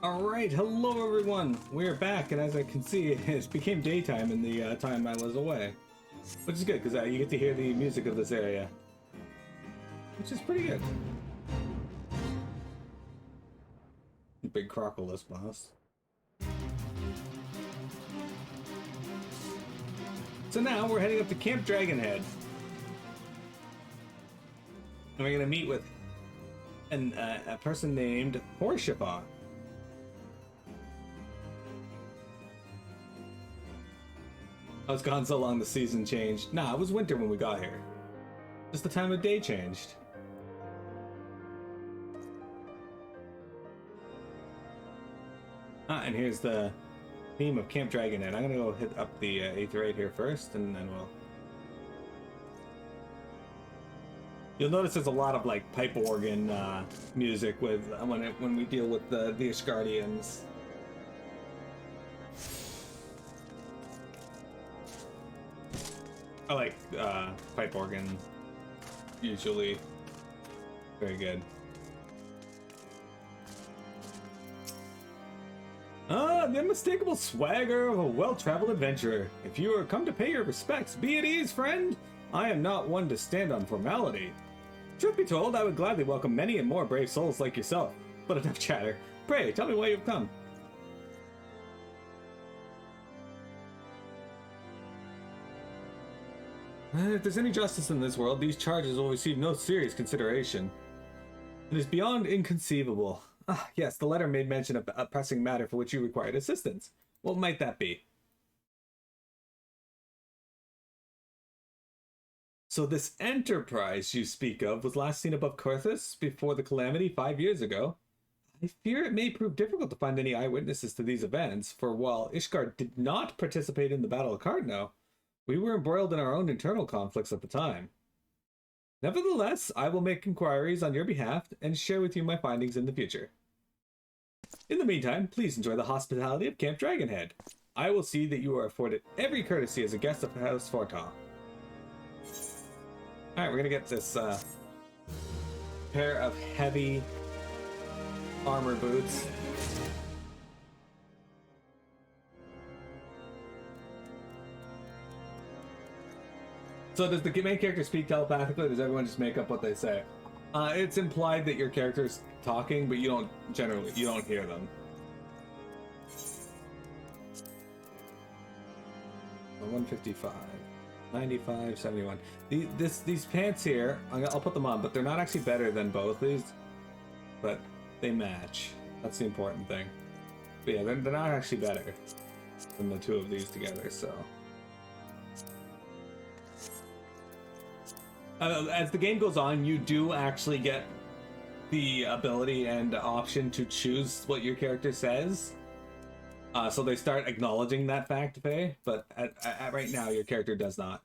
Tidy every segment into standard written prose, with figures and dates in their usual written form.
Alright, hello everyone! We're back, and as I can see, it became daytime in the time I was away. Which is good, because you get to hear the music of this area. Which is pretty good. Big crockleless boss. So now we're heading up to Camp Dragonhead. And we're going to meet with a person named Horshipa. Oh, it's gone so long the season changed. Nah, it was winter when we got here. Just the time of day changed. Ah, and here's the theme of Camp Dragonhead. I'm gonna go hit up the Aether 8 here first, and then we'll... You'll notice there's a lot of like pipe organ music with when we deal with the Ishgardians. I like pipe organ, usually. Very good. Ah, the unmistakable swagger of a well-traveled adventurer. If you are come to pay your respects, be at ease, friend. I am not one to stand on formality. Truth be told, I would gladly welcome many and more brave souls like yourself. But enough chatter. Pray, tell me why you've come. If there's any justice in this world, these charges will receive no serious consideration. It is beyond inconceivable. Ah, yes, the letter made mention of a pressing matter for which you required assistance. What might that be? So this enterprise you speak of was last seen above Kurthus before the calamity 5 years ago. I fear it may prove difficult to find any eyewitnesses to these events, for while Ishgard did not participate in the Battle of Cardno, we were embroiled in our own internal conflicts at the time. Nevertheless, I will make inquiries on your behalf and share with you my findings in the future. In the meantime, please enjoy the hospitality of Camp Dragonhead. I will see that you are afforded every courtesy as a guest of House Fortaw. Alright, we're gonna get this pair of heavy armor boots. So does the main character speak telepathically, or does everyone just make up what they say? It's implied that your character's talking, but you don't hear them. 155, 95, 71. These pants here, I'll put them on, but they're not actually better than both these, but they match. That's the important thing. But yeah, they're not actually better than the two of these together, so... as the game goes on, you do actually get the ability and option to choose what your character says. So they start acknowledging that fact, Faye, but at right now, your character does not.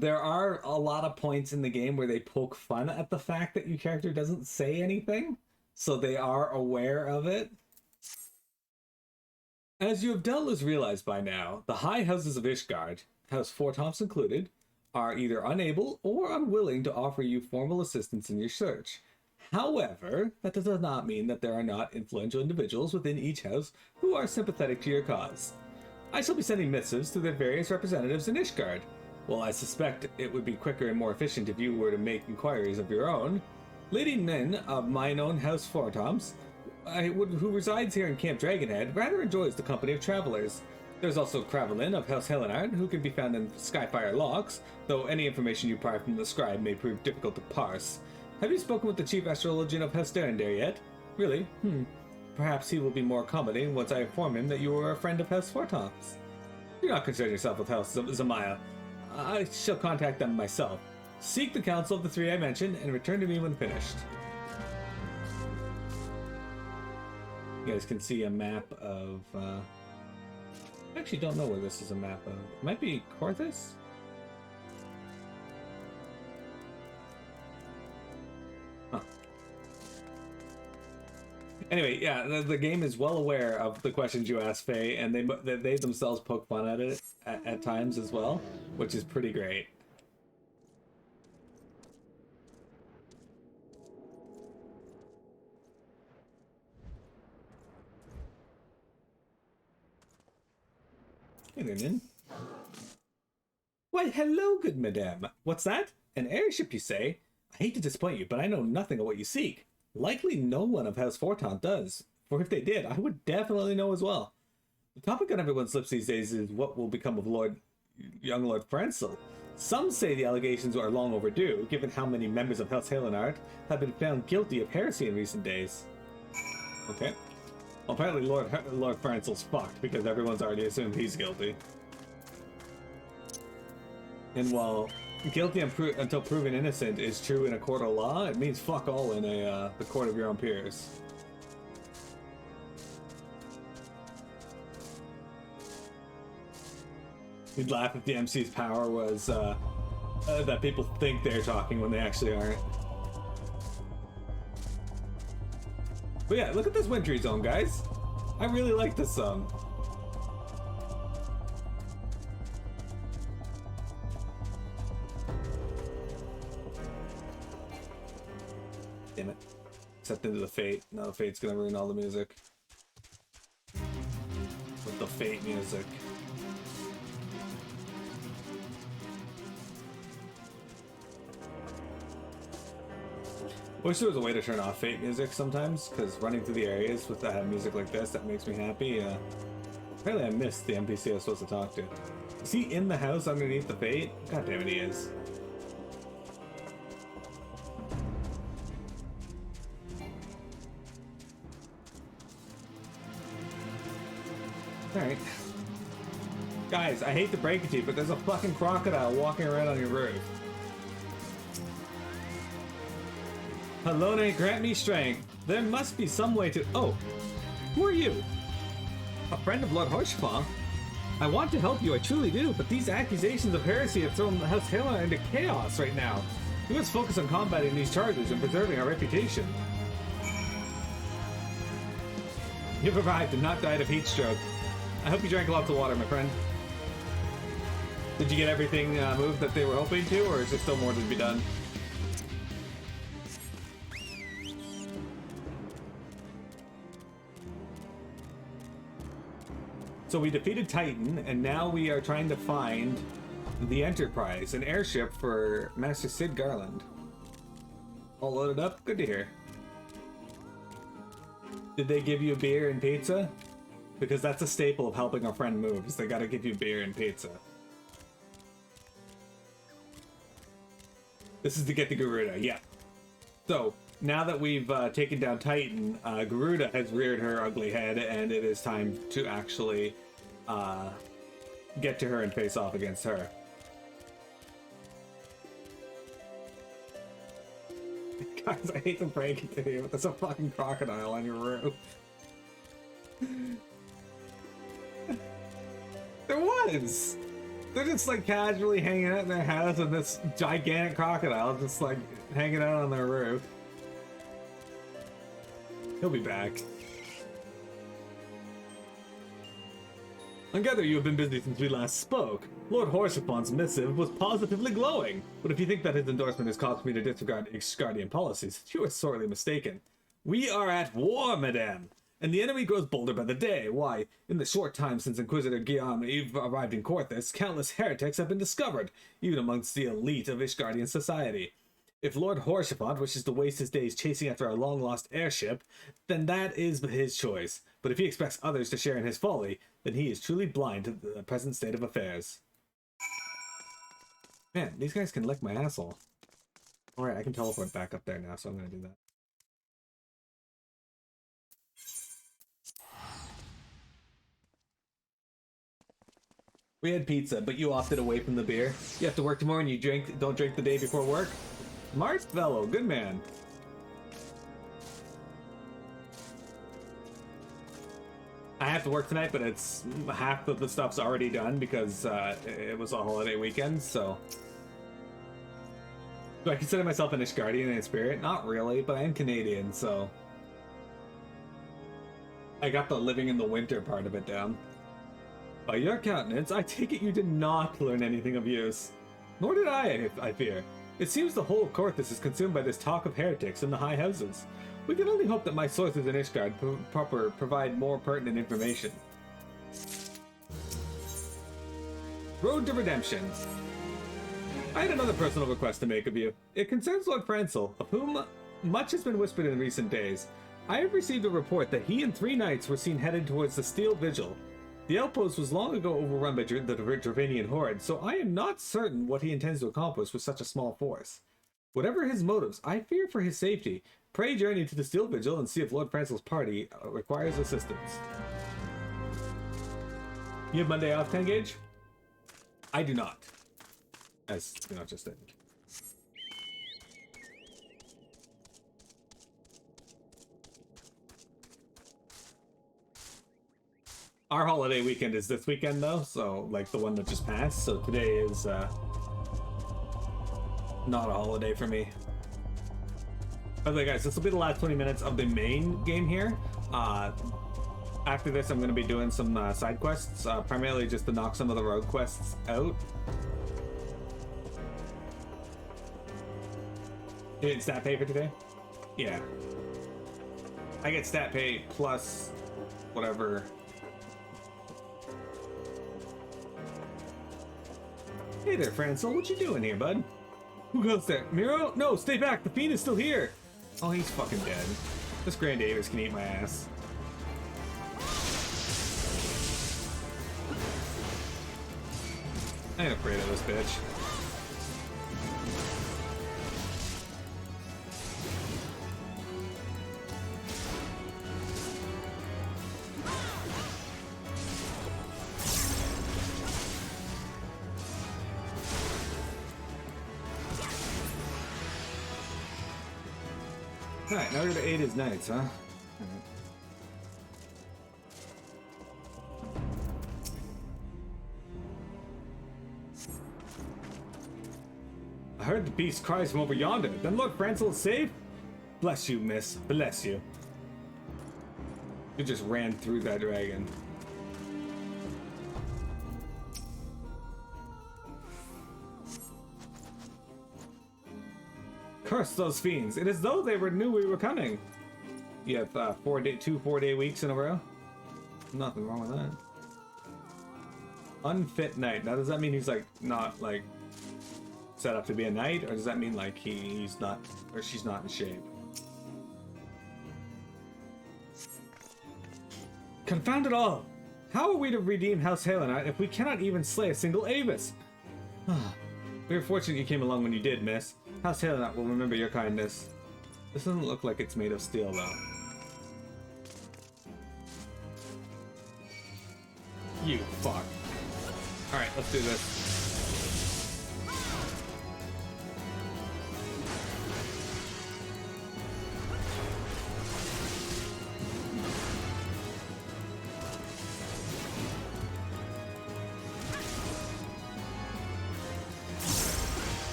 There are a lot of points in the game where they poke fun at the fact that your character doesn't say anything, so they are aware of it. As you have doubtless realized by now, the high houses of Ishgard, House Fortomps included, are either unable or unwilling to offer you formal assistance in your search. However, that does not mean that there are not influential individuals within each house who are sympathetic to your cause. I shall be sending missives to their various representatives in Ishgard. While I suspect it would be quicker and more efficient if you were to make inquiries of your own, leading men of mine own House Fortomps, who resides here in Camp Dragonhead, rather enjoys the company of travelers. There's also Cravelin of House Helenard, who can be found in Skyfire Locks, though any information you pry from the scribe may prove difficult to parse. Have you spoken with the chief astrologian of House Derendare yet? Really? Perhaps he will be more accommodating once I inform him that you are a friend of House Fortomps. Do not concern yourself with House Zamaya. I shall contact them myself. Seek the counsel of the three I mentioned, and return to me when finished. You guys can see a map of, I actually don't know where this is a map of. It might be Kurthus? Huh. Anyway, yeah, the game is well aware of the questions you asked, Faye, and they themselves poke fun at it at times as well, which is pretty great. Why, hello, good madame. What's that? An airship, you say? I hate to disappoint you, but I know nothing of what you seek. Likely no one of House Fortant does, for if they did, I would definitely know as well. The topic on everyone's lips these days is what will become of young Lord Francel. Some say the allegations are long overdue, given how many members of House Helenard have been found guilty of heresy in recent days. Okay. Well, apparently Lord Francel's fucked, because everyone's already assumed he's guilty. And while guilty until proven innocent is true in a court of law, it means fuck all in the court of your own peers. You'd laugh if the MC's power was that people think they're talking when they actually aren't. But yeah, look at this wintry zone, guys. I really like this song. Damn it. Except into the Fate. Now the Fate's gonna ruin all the music. With the Fate music. Wish there was a way to turn off Fate music sometimes, because running through the areas with music like this, that makes me happy. Apparently I missed the NPC I was supposed to talk to. Is he in the house underneath the Fate? God damn it, he is. Alright. Guys, I hate to break it to you, but there's a fucking crocodile walking around on your roof. Alone, grant me strength. There must be some way to... Oh, who are you? A friend of Lord Horshfang? I want to help you, I truly do, but these accusations of heresy have thrown House Hela into chaos right now. We must focus on combating these charges and preserving our reputation. You've arrived and not died of heat stroke. I hope you drank lots of water, my friend. Did you get everything moved that they were hoping to, or is there still more to be done? So we defeated Titan, and now we are trying to find the Enterprise, an airship for Master Sid Garland. All loaded up? Good to hear. Did they give you beer and pizza? Because that's a staple of helping a friend move, is they gotta give you beer and pizza. This is to get the Garuda, yeah. So, now that we've taken down Titan, Garuda has reared her ugly head, and it is time to actually get to her and face off against her. Guys, I hate to break it to you, but there's a fucking crocodile on your roof. There was! They're just like casually hanging out in their house, and this gigantic crocodile just like hanging out on their roof. He'll be back. I gather you have been busy since we last spoke. Lord Horsefon's missive was positively glowing, but if you think that his endorsement has caused me to disregard Ishgardian policies, you are sorely mistaken. We are at war, madame, and the enemy grows bolder by the day. Why, in the short time since Inquisitor Guillaume arrived in Corthus, countless heretics have been discovered, even amongst the elite of Ishgardian society. If Lord Horshafont wishes to waste his days chasing after our long-lost airship, then that is his choice. But if he expects others to share in his folly, then he is truly blind to the present state of affairs. Man, these guys can lick my asshole. Alright, I can teleport back up there now, so I'm gonna do that. We had pizza, but you opted away from the beer. You have to work tomorrow and you don't drink the day before work? Smart fellow, good man. I have to work tonight, but it's half of the stuff's already done because it was a holiday weekend, so... Do I consider myself an Ishgardian in spirit? Not really, but I am Canadian, so... I got the living in the winter part of it down. By your countenance, I take it you did not learn anything of use. Nor did I fear. It seems the whole of Corthus is consumed by this talk of heretics in the high houses. We can only hope that my sources in Ishgard provide more pertinent information. Road to Redemption. I had another personal request to make of you. It concerns Lord Francel, of whom much has been whispered in recent days. I have received a report that he and 3 knights were seen headed towards the Steel Vigil. The outpost was long ago overrun by the Dravanian horde, so I am not certain what he intends to accomplish with such a small force. Whatever his motives, I fear for his safety. Pray journey to the Steel Vigil and see if Lord Francel's party requires assistance. You have Monday off, 10 gauge? I do not. As you know, just think. Our holiday weekend is this weekend, though, so, like, the one that just passed, so today is, not a holiday for me. By the way, guys, this will be the last 20 minutes of the main game here. After this, I'm going to be doing some side quests, primarily just to knock some of the road quests out. You didn't stat pay for today? Yeah. I get stat pay plus whatever. Hey there, Francel. What you doing here, bud? Who goes there? Miro? No, stay back. The Fiend is still here. Oh, he's fucking dead. This Grand Davis can eat my ass. I ain't afraid of this bitch. Alright, now we're gonna aid his knights, huh? I heard the beast cries from over yonder. Then Lord Francel is safe? Bless you, miss. Bless you. You just ran through that dragon. Curse those fiends. It is though they knew we were coming. You have 2 4-day weeks in a row? Nothing wrong with that. Unfit knight. Now does that mean he's like not like set up to be a knight, or does that mean like he's not, or she's not in shape? Confound it all! How are we to redeem House Halenite if we cannot even slay a single Avis? We were fortunate you came along when you did, miss. House Halenite will remember your kindness. This doesn't look like it's made of steel, though. You fuck. Alright, let's do this.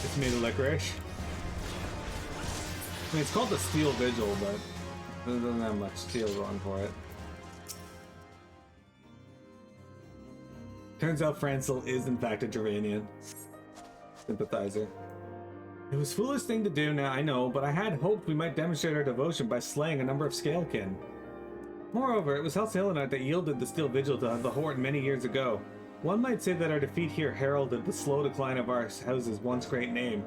It's made of licorice. I mean, it's called the Steel Vigil, but it doesn't have much steel going for it. Turns out Francel is in fact a Dravanian sympathizer. It was a foolish thing to do now, I know, but I had hoped we might demonstrate our devotion by slaying a number of Scalekin. Moreover, it was House Halenite that yielded the Steel Vigil to the Horde many years ago. One might say that our defeat here heralded the slow decline of our house's once great name.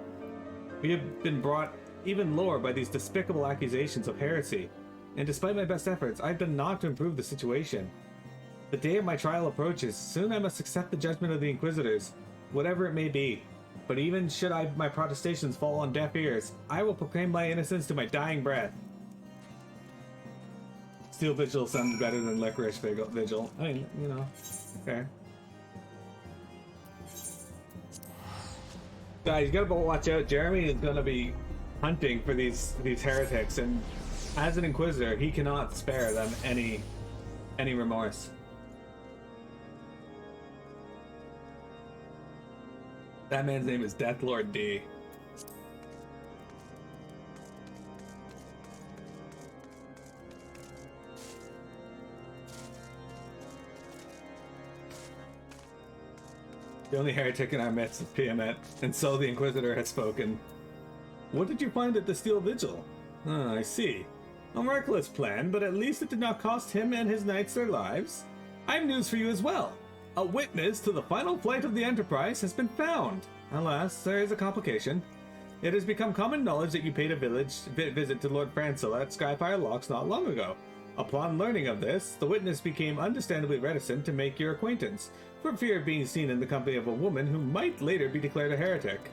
We have been brought even lower by these despicable accusations of heresy, and despite my best efforts, I've done naught to improve the situation. The day of my trial approaches. Soon I must accept the judgment of the Inquisitors, whatever it may be. But even should my protestations fall on deaf ears, I will proclaim my innocence to my dying breath. Steel Vigil sounds better than Licorice Vigil. I mean, you know, okay. Guys, you gotta watch out. Jeremy is gonna be hunting for these heretics, and as an Inquisitor, he cannot spare them any remorse. That man's name is Deathlord D. The only heretic in our midst is Piamet, and so the Inquisitor has spoken. What did you find at the Steel Vigil? Ah, I see. A reckless plan, but at least it did not cost him and his knights their lives. I have news for you as well. A witness to the final flight of the Enterprise has been found. Alas, there is a complication. It has become common knowledge that you paid a visit to Lord Francil at Skyfire Locks not long ago. Upon learning of this, the witness became understandably reticent to make your acquaintance, for fear of being seen in the company of a woman who might later be declared a heretic.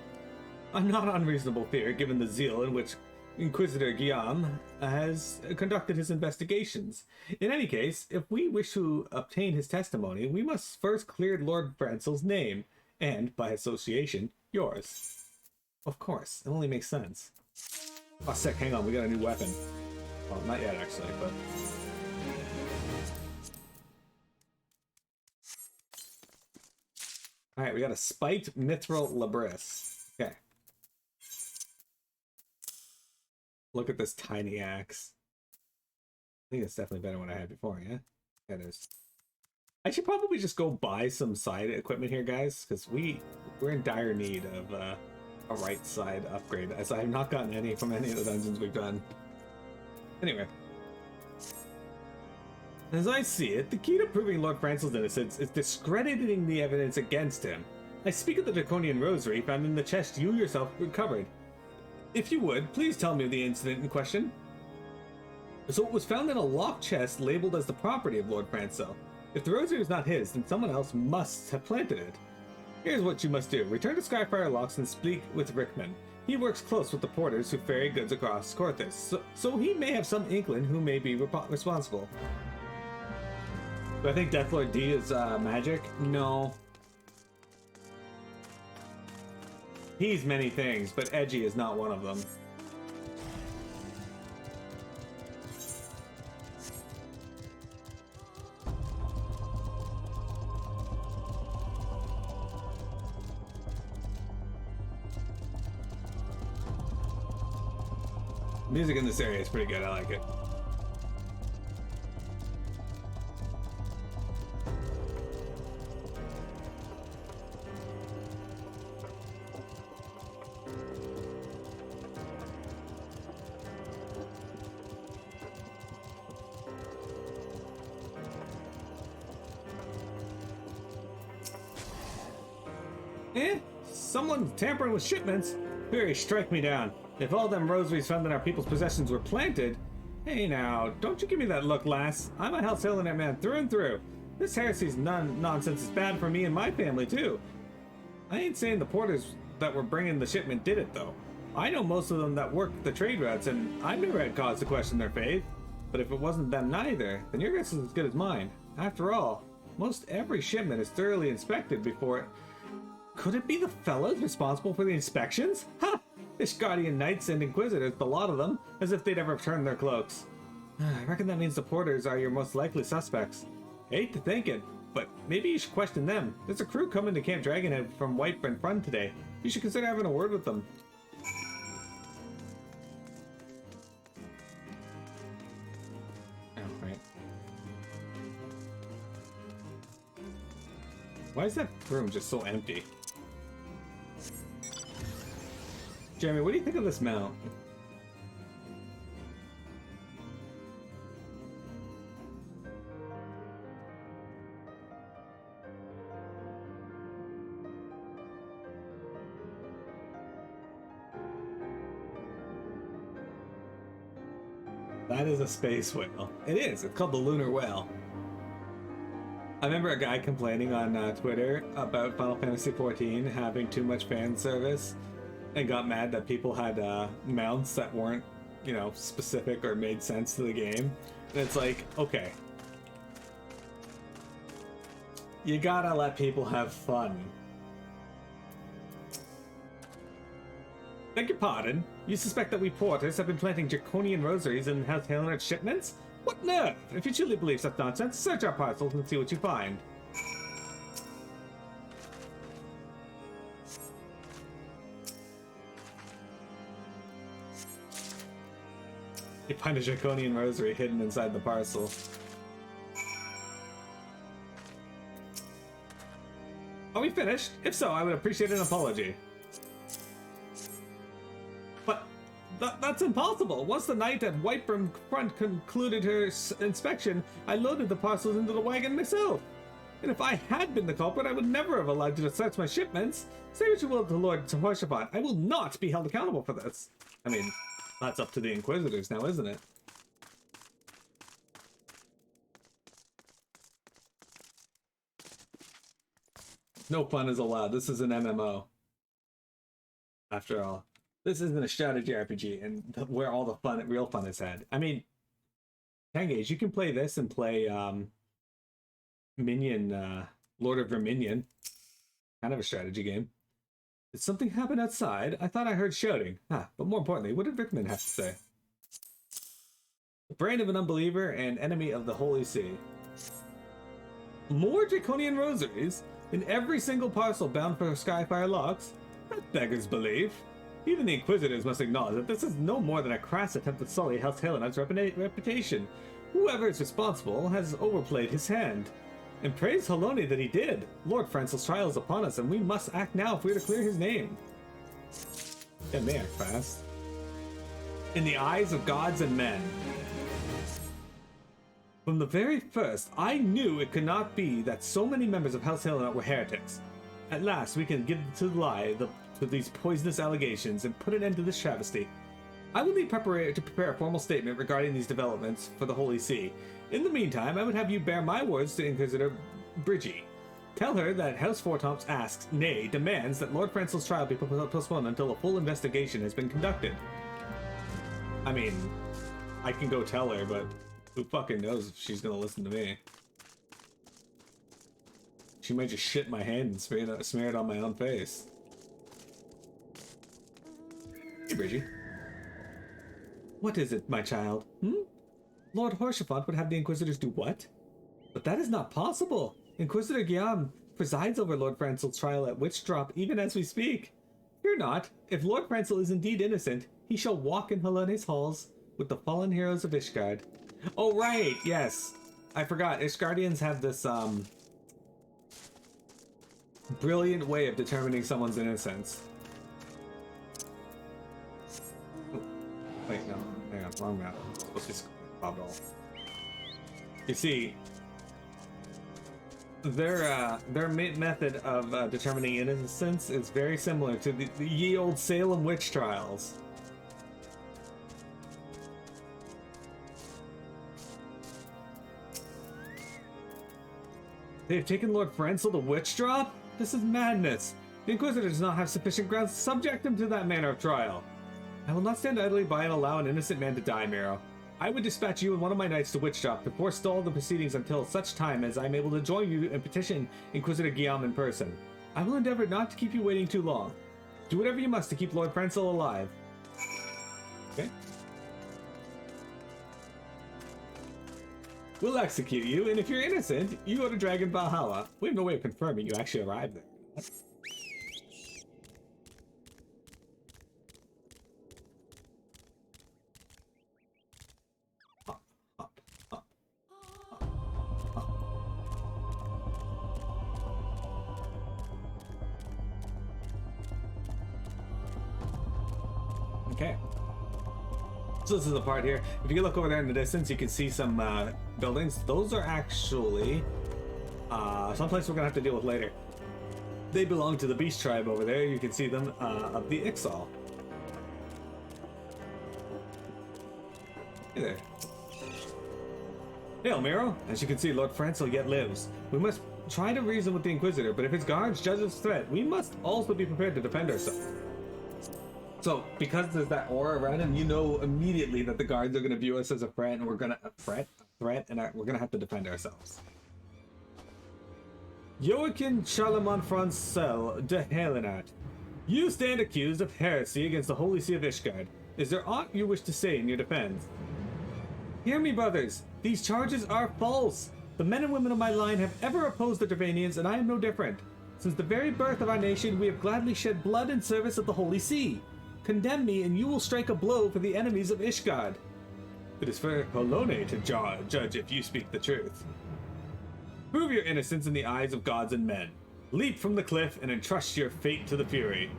A not unreasonable fear, given the zeal in which Inquisitor Guillaume has conducted his investigations. In any case, if we wish to obtain his testimony, we must first clear Lord Francil's name, and, by association, yours. Of course, it only makes sense. Oh, sick, hang on, we got a new weapon. Well, not yet, actually, but... Alright, we got a spiked mithril labris. Okay. Look at this tiny axe. I think it's definitely better than what I had before, yeah? Yeah, it is. I should probably just go buy some side equipment here, guys, because we're in dire need of a right side upgrade, as I have not gotten any from any of the dungeons we've done. Anyway. As I see it, the key to proving Lord Francil's innocence is discrediting the evidence against him. I speak of the Draconian Rosary found in the chest you yourself recovered. If you would, please tell me of the incident in question. So it was found in a locked chest labeled as the property of Lord Francil. If the rosary is not his, then someone else must have planted it. Here's what you must do. Return to Skyfire Locks and speak with Rickman. He works close with the porters who ferry goods across Corthus, so he may have some inkling who may be responsible. Do I think Deathlord D is magic? No. He's many things, but edgy is not one of them. Music in this area is pretty good, I like it. Someone's tampering with shipments? Fury, strike me down. If all them rosaries found in our people's possessions were planted... Hey now, don't you give me that look, lass. I'm a Hell's Hellnet man through and through. This heresy's nonsense is bad for me and my family, too. I ain't saying the porters that were bringing the shipment did it, though. I know most of them that work the trade routes, and I've never had cause to question their faith. But if it wasn't them neither, then your guess is as good as mine. After all, most every shipment is thoroughly inspected before it... Could it be the fellas responsible for the inspections? Ha! Ishgardian knights and inquisitors, the lot of them, as if they'd ever turned their cloaks. I reckon that means the porters are your most likely suspects. Hate to think it, but maybe you should question them. There's a crew coming to Camp Dragonhead from Whiteburn Front today. You should consider having a word with them. Oh, right. Why is that room just so empty? Jeremy, what do you think of this mount? That is a space whale. It is. It's called the Lunar Whale. I remember a guy complaining on Twitter about Final Fantasy XIV having too much fan service and got mad that people had mounts that weren't, you know, specific or made sense to the game. And it's like, okay. You gotta let people have fun. Beg your pardon? You suspect that we porters have been planting draconian rosaries in House Hellnet shipments? What nerve! If you truly believe such nonsense, search our parcels and see what you find. You find a draconian rosary hidden inside the parcel. Are we finished? If so, I would appreciate an apology. But that's impossible. Once the knight at Whiteburn Front concluded her inspection, I loaded the parcels into the wagon myself. And if I had been the culprit, I would never have allowed you to search my shipments. Say what you will to Lord Horshaphant, I will not be held accountable for this. I mean, that's up to the Inquisitors now, isn't it? No fun is allowed. This is an MMO. After all, this isn't a strategy RPG, and where all the fun, real fun is had. I mean, Tangage, you can play this and play Minion, Lord of Verminion. Kind of a strategy game. Did something happen outside? I thought I heard shouting. Ah, but more importantly, what did Rickman have to say? The brain of an unbeliever and enemy of the Holy See. More draconian rosaries in every single parcel bound for Skyfire locks? That beggars belief. Even the Inquisitors must acknowledge that this is no more than a crass attempt to sully House Helenard's reputation. Whoever is responsible has overplayed his hand. And praise Haloni that he did. Lord Francel's trial is upon us, and we must act now if we are to clear his name. Then they act fast. In the eyes of gods and men. From the very first, I knew it could not be that so many members of House Helenard were heretics. At last, we can give to the lie to these poisonous allegations and put an end to this travesty. I will need to prepare a formal statement regarding these developments for the Holy See. In the meantime, I would have you bear my words to Inquisitor Bridgie. Tell her that House Fortomps asks, nay, demands that Lord Francel's trial be postponed until a full investigation has been conducted. I mean, I can go tell her, but who fucking knows if she's gonna listen to me. She might just shit my hand and smear it on my own face. Hey, Bridgie. What is it, my child? Lord Horshaphant would have the Inquisitors do what? But that is not possible. Inquisitor Guillaume presides over Lord Francel's trial at Witch Drop even as we speak. Fear not. If Lord Francel is indeed innocent, he shall walk in Helene's halls with the fallen heroes of Ishgard. Oh, right, yes. I forgot. Ishgardians have this, brilliant way of determining someone's innocence. Oh, wait, no. Hang on, wrong map. It's supposed to be bobbed off. You see, their method of determining innocence is very similar to the ye old Salem witch trials. They've taken Lord Francel to Witch Drop? This is madness. The Inquisitor does not have sufficient grounds to subject him to that manner of trial. I will not stand idly by and allow an innocent man to die, Miro. I would dispatch you and one of my knights to Witch Drop to forestall the proceedings until such time as I am able to join you and petition Inquisitor Guillaume in person. I will endeavor not to keep you waiting too long. Do whatever you must to keep Lord Francel alive. Okay. We'll execute you, and if you're innocent, you go to Dragon Valhalla. We have no way of confirming you actually arrived there. Okay. So this is the part here. If you look over there in the distance, you can see some buildings. Those are actually someplace we're gonna have to deal with later. They belong to the Beast Tribe over there. You can see them of the Ixal. Hey there. Hail, Miro. As you can see, Lord Francel yet lives. We must try to reason with the Inquisitor, but if his guards judge us threat, we must also be prepared to defend ourselves. So, because there's that aura around him, you know immediately that the guards are going to view us as a threat, and we're going to we're going to have to defend ourselves. Joachim Charlemont Francel de Helenard, you stand accused of heresy against the Holy See of Ishgard. Is there aught you wish to say in your defense? Hear me, brothers. These charges are false. The men and women of my line have ever opposed the Dravanians, and I am no different. Since the very birth of our nation, we have gladly shed blood in service of the Holy See. Condemn me, and you will strike a blow for the enemies of Ishgard. It is for Halone to judge if you speak the truth. Prove your innocence in the eyes of gods and men. Leap from the cliff and entrust your fate to the Fury.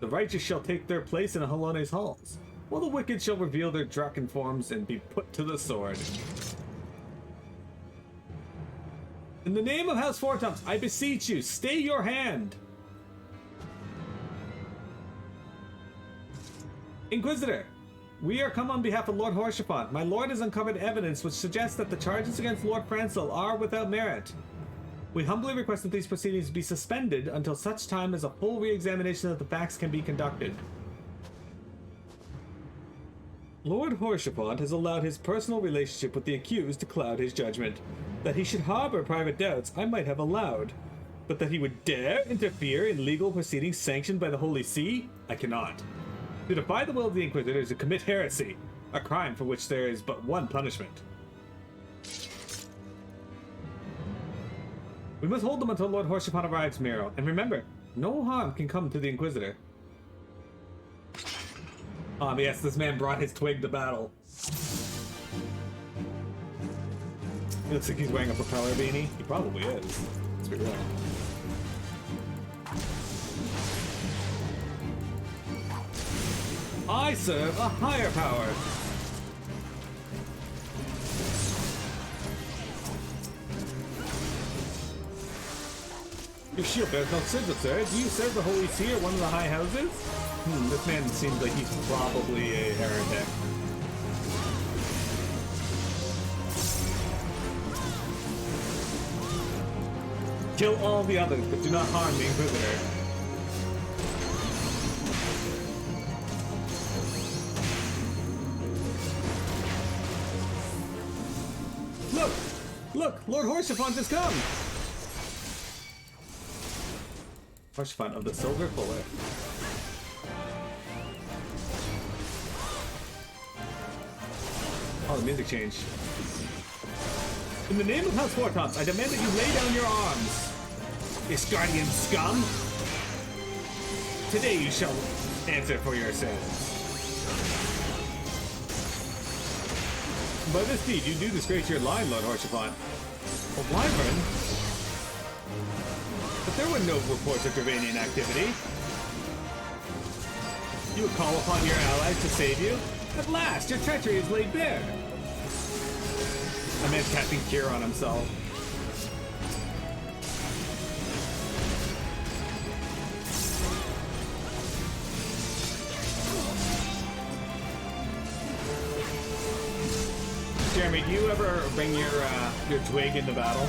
The righteous shall take their place in Halone's halls, while the wicked shall reveal their Draken forms and be put to the sword. In the name of House Fortoms, I beseech you, stay your hand. Inquisitor, we are come on behalf of Lord Horshaphant. My lord has uncovered evidence which suggests that the charges against Lord Francel are without merit. We humbly request that these proceedings be suspended until such time as a full re-examination of the facts can be conducted. Lord Horshaphant has allowed his personal relationship with the accused to cloud his judgment. That he should harbor private doubts I might have allowed, but that he would dare interfere in legal proceedings sanctioned by the Holy See, I cannot. To defy the will of the Inquisitor is to commit heresy, a crime for which there is but one punishment. We must hold them until Lord Horshaphant arrives, Miro, and remember, no harm can come to the Inquisitor. Yes, this man brought his twig to battle. He looks like he's wearing a propeller beanie. He probably is. Let's be real. I serve a higher power. Your shield bears no sigil, sir. Do you serve the Holy See or one of the high houses? This man seems like he's probably a heretic. Kill all the others, but do not harm the Inquisitor. Look! Look! Lord Horshaphant has come! Horshaphant of the Silver Fuller. Oh, the music changed. In the name of House Fortops, I demand that you lay down your arms. Ishgardian scum! Today you shall answer for your sins. By this deed, you do disgrace your line, Lord Horshaphant. A wyvern? But there were no reports of Dravanian activity. You would call upon your allies to save you? At last, your treachery is laid bare. A man's casting cure on himself. Jeremy, do you ever bring your twig into battle?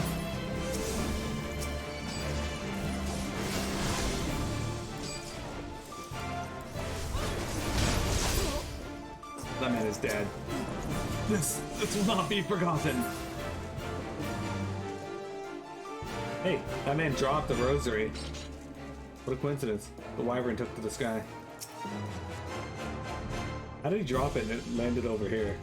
That man is dead. This will not be forgotten. Hey, that man dropped the rosary. What a coincidence. The wyvern took to the sky. How did he drop it and it landed over here?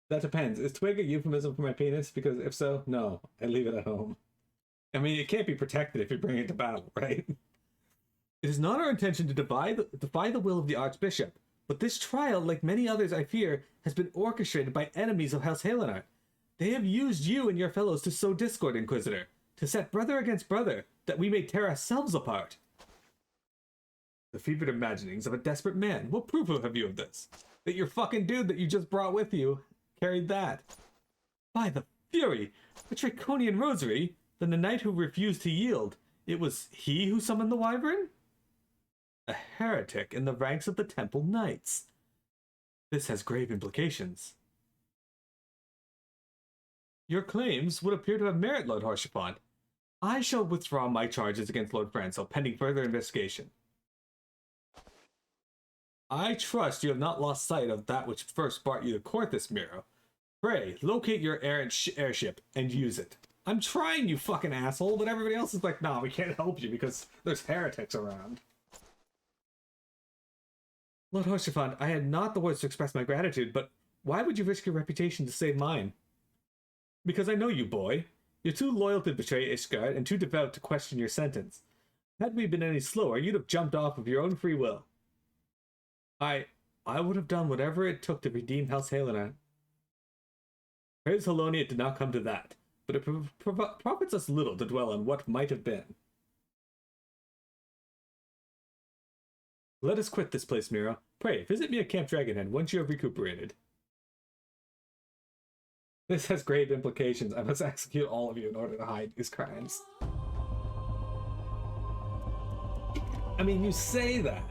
That depends. Is twig a euphemism for my penis? Because if so, no. I leave it at home. I mean, it can't be protected if you bring it to battle, right? It is not our intention to defy the will of the Archbishop, but this trial, like many others I fear, has been orchestrated by enemies of House Halenar. They have used you and your fellows to sow discord, Inquisitor, to set brother against brother, that we may tear ourselves apart. The fevered imaginings of a desperate man. What proof have you of this? That your fucking dude that you just brought with you carried that. By the fury! A Draconian rosary? Then the knight who refused to yield. It was he who summoned the wyvern? A heretic in the ranks of the Temple Knights. This has grave implications. Your claims would appear to have merit, Lord Horshaphant. I shall withdraw my charges against Lord Francel pending further investigation. I trust you have not lost sight of that which first brought you to court this Miro. Pray, locate your errant airship and use it. I'm trying, you fucking asshole, but everybody else is like, nah, we can't help you because there's heretics around. Lord Horshaphant, I had not the words to express my gratitude, but why would you risk your reputation to save mine? Because I know you, boy. You're too loyal to betray Ishgard and too devout to question your sentence. Had we been any slower, you'd have jumped off of your own free will. I would have done whatever it took to redeem House Halenar. Praise Haloni, it did not come to that. but it profits us little to dwell on what might have been. Let us quit this place, Mira. Pray, visit me at Camp Dragonhead once you have recuperated. This has grave implications. I must execute all of you in order to hide these crimes. I mean, you say that.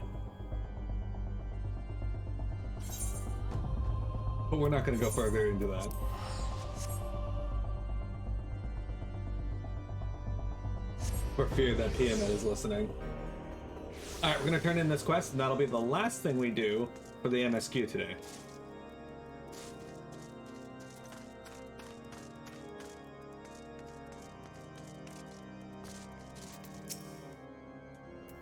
But we're not going to go further into that. For fear that Tiamat is listening. Alright, we're going to turn in this quest, and that'll be the last thing we do for the MSQ today.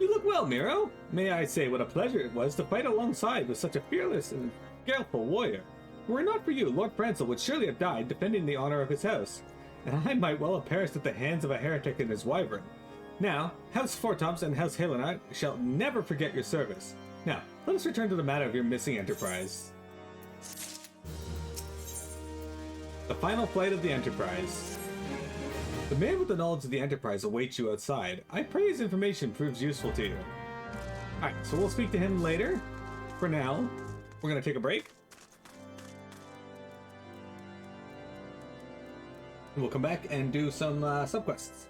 You look well, Miro. May I say what a pleasure it was to fight alongside with such a fearless and skillful warrior. Were it not for you, Lord Prancel would surely have died defending the honor of his house, and I might well have perished at the hands of a heretic and his wyvern. Now, House Fortomps and House Halenite shall never forget your service. Now, let us return to the matter of your missing Enterprise. The final flight of the Enterprise. The man with the knowledge of the Enterprise awaits you outside. I pray his information proves useful to you. Alright, so we'll speak to him later. For now, we're going to take a break. And we'll come back and do some subquests.